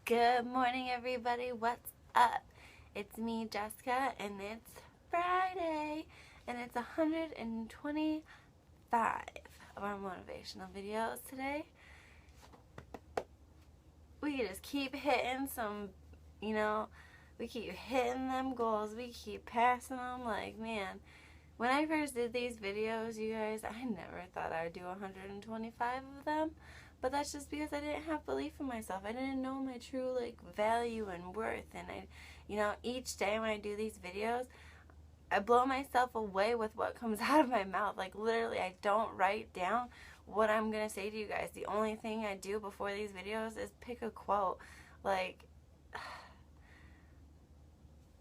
Good morning, everybody. What's up? It's me, Jessica, and it's Friday, and it's 125 of our motivational videos today. We just keep hitting we keep hitting them goals. We keep passing them. Like, man, when I first did these videos, you guys, I never thought I'd do 125 of them. But that's just because I didn't have belief in myself. I didn't know my true, value and worth. And each day when I do these videos, I blow myself away with what comes out of my mouth. Like, literally, I don't write down what I'm going to say to you guys. The only thing I do before these videos is pick a quote. Like,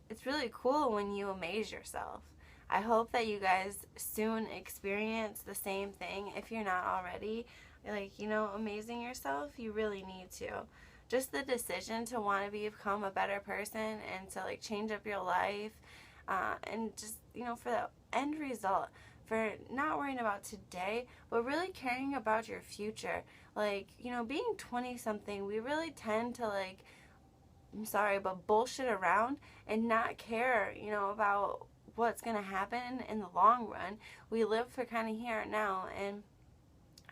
it's really cool when you amaze yourself. I hope that you guys soon experience the same thing if you're not already. Amazing yourself, you really need to. Just the decision to want to become a better person and to change up your life, and just for the end result, for not worrying about today but really caring about your future. Being 20 something, we really tend to I'm sorry, but bullshit around and not care about what's gonna happen in the long run. We live for kind of here and now, and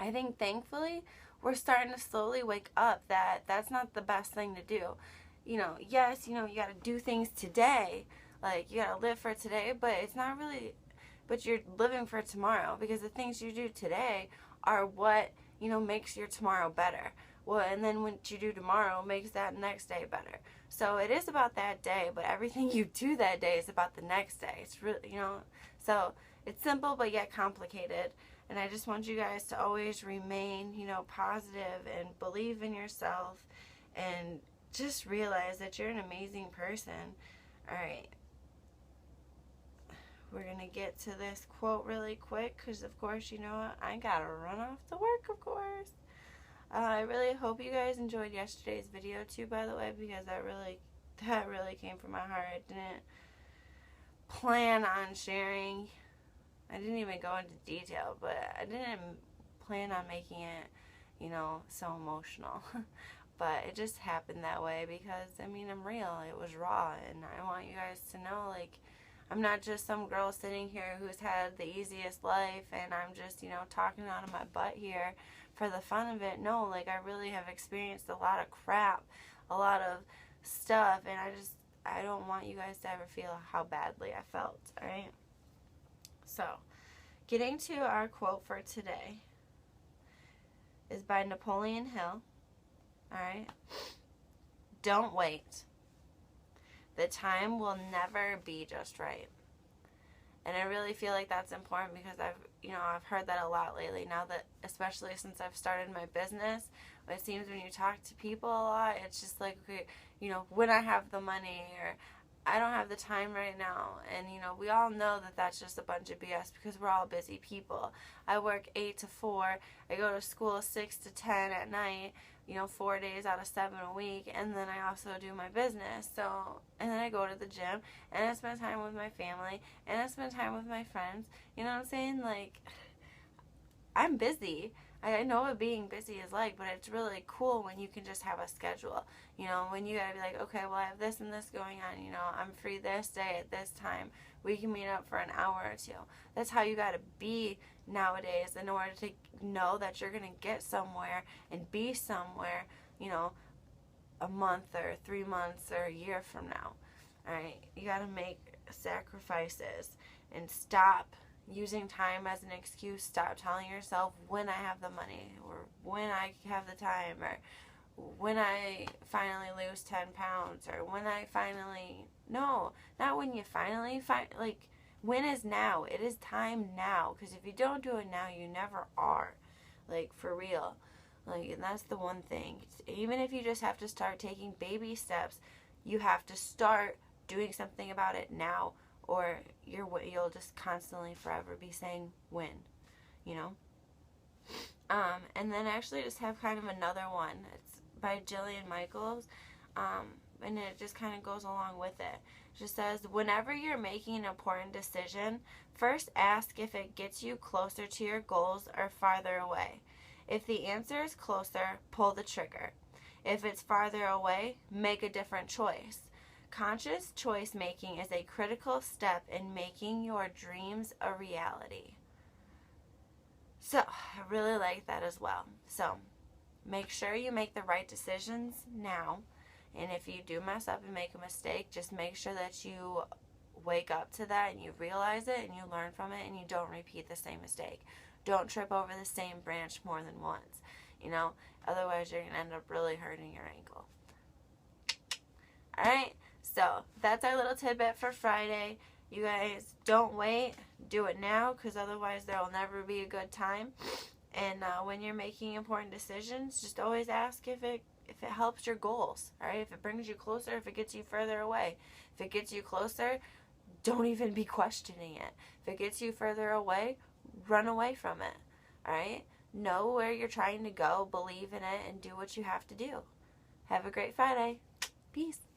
I think thankfully we're starting to slowly wake up that that's not the best thing to do. Yes, you got to do things today. You got to live for today, but it's not really, but you're living for tomorrow, because the things you do today are what, makes your tomorrow better. Well, and then what you do tomorrow makes that next day better. So it is about that day, but everything you do that day is about the next day. It's really, so it's simple but yet complicated. And I just want you guys to always remain, positive and believe in yourself, and just realize that you're an amazing person. All right. We're going to get to this quote really quick because, of course, I got to run off to work, of course. I really hope you guys enjoyed yesterday's video, too, by the way, because that really came from my heart. I didn't plan on sharing. I didn't even go into detail, but I didn't plan on making it, so emotional. But it just happened that way because, I'm real. It was raw, and I want you guys to know, I'm not just some girl sitting here who's had the easiest life, and I'm just, talking out of my butt here for the fun of it. No, I really have experienced a lot of crap, a lot of stuff, and I don't want you guys to ever feel how badly I felt, alright? So, getting to our quote for today is by Napoleon Hill. Alright? Don't wait. The time will never be just right. And I really feel like that's important because I've heard that a lot lately. Now that, especially since I've started my business, it seems when you talk to people a lot, it's just okay, when I have the money, or I don't have the time right now. And, we all know that that's just a bunch of BS because we're all busy people. I work 8 to 4. I go to school 6 to 10 at night, 4 days out of 7 a week. And then I also do my business. And then I go to the gym, and I spend time with my family, and I spend time with my friends. You know what I'm saying? I'm busy. I know what being busy is like, but it's really cool when you can just have a schedule. When you gotta be okay, well, I have this and this going on. I'm free this day at this time. We can meet up for an hour or two. That's how you gotta be nowadays in order to know that you're gonna get somewhere and be somewhere, a month or 3 months or a year from now. Alright? You gotta make sacrifices and stop using time as an excuse. Stop telling yourself when I have the money, or when I have the time, or when I finally lose 10 pounds, or when I finally... No, not when you finally... when is now? It is time now, because if you don't do it now, you never are. For real. And that's the one thing. Even if you just have to start taking baby steps, you have to start doing something about it now, or you'll just constantly forever be saying when, and then I actually just have kind of another one. It's by Jillian Michaels, and it just kind of goes along with it. It just says, whenever you're making an important decision, first ask if it gets you closer to your goals or farther away. If the answer is closer, pull the trigger. If it's farther away, make a different choice. Conscious choice making is a critical step in making your dreams a reality. So, I really like that as well. So, make sure you make the right decisions now. And if you do mess up and make a mistake, just make sure that you wake up to that and you realize it and you learn from it and you don't repeat the same mistake. Don't trip over the same branch more than once. You know, otherwise you're going to end up really hurting your ankle. Alright, so that's our little tidbit for Friday. You guys, don't wait. Do it now, because otherwise there will never be a good time. And when you're making important decisions, just always ask if it helps your goals. Alright, if it brings you closer, if it gets you further away. If it gets you closer, don't even be questioning it. If it gets you further away, run away from it. Alright? Know where you're trying to go, believe in it, and do what you have to do. Have a great Friday. Peace.